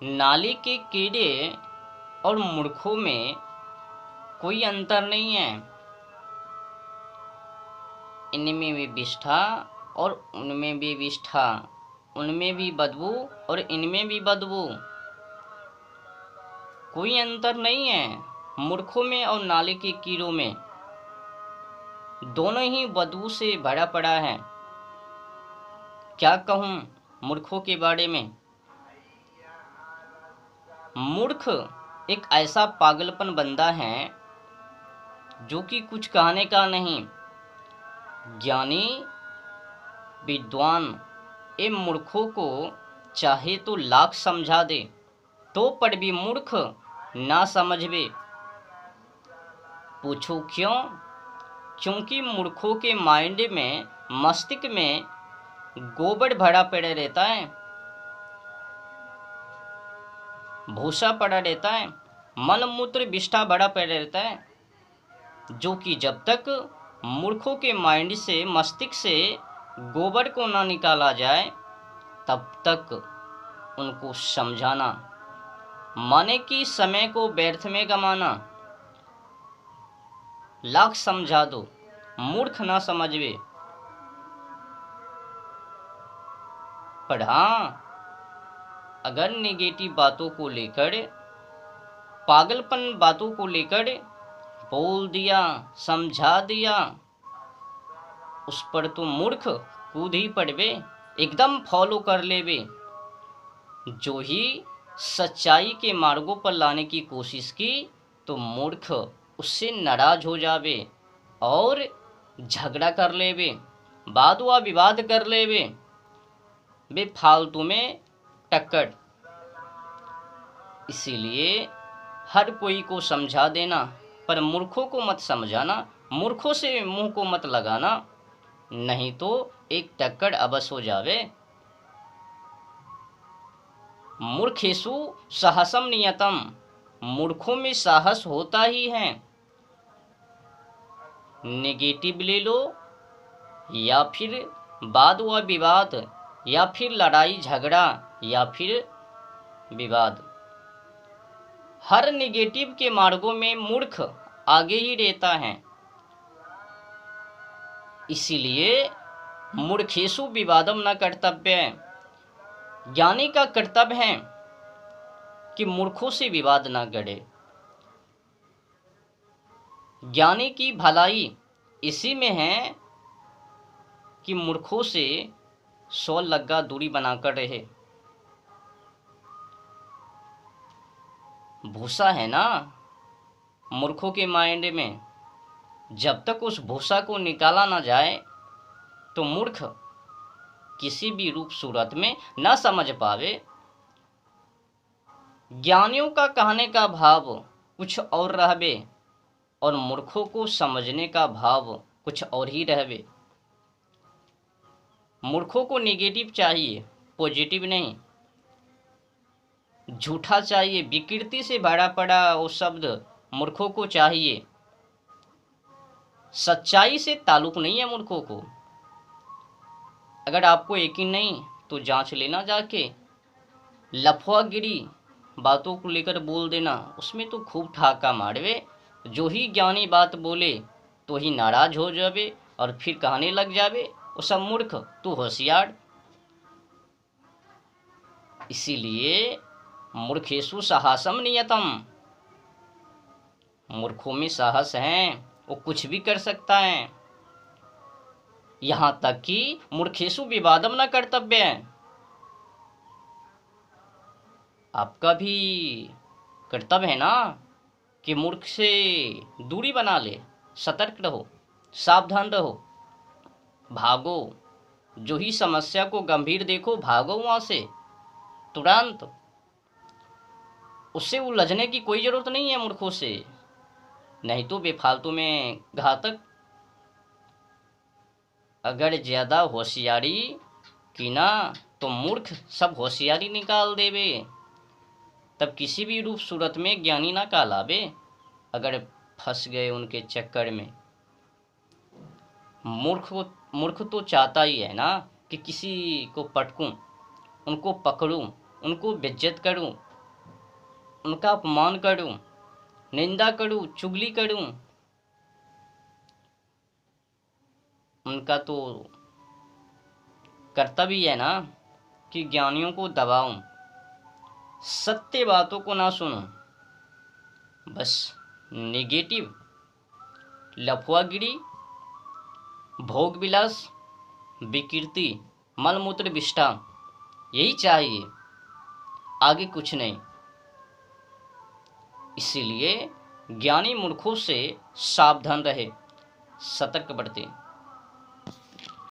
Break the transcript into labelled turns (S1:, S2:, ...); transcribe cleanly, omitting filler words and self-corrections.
S1: नाली के कीड़े और मूर्खों में कोई अंतर नहीं है। इनमें भी विष्ठा और उनमें भी विष्ठा, उनमें भी बदबू और इनमें भी बदबू। कोई अंतर नहीं है मूर्खों में और नाली के कीड़ों में। दोनों ही बदबू से भरा पड़ा है। क्या कहूँ मूर्खों के बारे में। मूर्ख एक ऐसा पागलपन बंदा है जो कि कुछ कहने का नहीं। ज्ञानी विद्वान इन मूर्खों को चाहे तो लाख समझा दे तो पर भी मूर्ख ना समझवे। पूछो क्यों? क्योंकि मूर्खों के माइंड में, मस्तिष्क में गोबर भरा पड़ा रहता है, भूसा पड़ा रहता है, मल मूत्र विष्ठा भरा पड़ा रहता है, जो कि जब तक मूर्खों के माइंड से, मस्तिष्क से गोबर को ना निकाला जाए तब तक उनको समझाना माने कि समय को व्यर्थ में गमाना। लाख समझा दो मूर्ख ना समझवे। पर हाँ, अगर नेगेटिव बातों को लेकर, पागलपन बातों को लेकर बोल दिया, समझा दिया, उस पर तो मूर्ख कूद ही पड़वे, एकदम फॉलो कर लेवे। जो ही सच्चाई के मार्गों पर लाने की कोशिश की तो मूर्ख उससे नाराज हो जावे और झगड़ा कर लेवे, वाद व विवाद कर लेवे, बेफालतू में टक्कर। इसीलिए हर कोई को समझा देना, पर मूर्खों को मत समझाना, मूर्खों से मुंह को मत लगाना, नहीं तो एक टक्कर अवश्य हो जावे। मूर्खेषु साहसम नियतम, मूर्खों में साहस होता ही है। नेगेटिव ले लो या फिर वाद व विवाद या फिर लड़ाई झगड़ा या फिर विवाद, हर नेगेटिव के मार्गों में मूर्ख आगे ही रहता है। इसीलिए मूर्खेषु विवादम न कर्तव्य, ज्ञानी का कर्तव्य है कि मूर्खों से विवाद न करे। ज्ञानी की भलाई इसी में है कि मूर्खों से 100 लग्गा दूरी बनाकर रहे। भूसा है ना मूर्खों के माइंड में, जब तक उस भूसा को निकाला ना जाए तो मूर्ख किसी भी रूप सूरत में ना समझ पावे। ज्ञानियों का कहने का भाव कुछ और रहवे और मूर्खों को समझने का भाव कुछ और ही रहवे। मूर्खों को नेगेटिव चाहिए, पॉजिटिव नहीं। झूठा चाहिए, विकृति से भरा पड़ा वो शब्द मूर्खों को चाहिए। सच्चाई से ताल्लुक नहीं है मूर्खों को। अगर आपको यकीन नहीं तो जांच लेना जाके। लफवागिरी बातों को लेकर बोल देना, उसमें तो खूब ठाका मारवे। जो ही ज्ञानी बात बोले तो ही नाराज हो जावे और फिर कहने लग जावे वो सब मूर्ख, तू होशियार। इसीलिए मूर्खेषु साहसम नियतम, मूर्खों में साहस है, वो कुछ भी कर सकता है। यहाँ तक कि मूर्खेषु विवादम न कर्तव्य, आपका भी कर्तव्य है ना कि मूर्ख से दूरी बना ले, सतर्क रहो, सावधान रहो, भागो। जो ही समस्या को गंभीर देखो भागो वहां से तुरंत। उससे उलझने की कोई जरूरत नहीं है मूर्खों से, नहीं तो बेफालतू में घातक। अगर ज्यादा होशियारी की ना तो मूर्ख सब होशियारी निकाल देवे, तब किसी भी रूप सूरत में ज्ञानी ना कहलावे। अगर फंस गए उनके चक्कर में। मूर्ख तो चाहता ही है ना कि किसी को पटकूं, उनको पकड़ूं, उनको बेइज्जत करूं, उनका अपमान करूं, निंदा करूं, चुगली करूं, उनका तो कर्तव्य है ना कि ज्ञानियों को दबाऊं, सत्य बातों को ना सुनूं। बस नेगेटिव, लफुआगिरी, भोग विलास, विकृति, मलमूत्र विष्ठा, यही चाहिए, आगे कुछ नहीं। इसीलिए ज्ञानी मूर्खों से सावधान रहे, सतर्क बरते।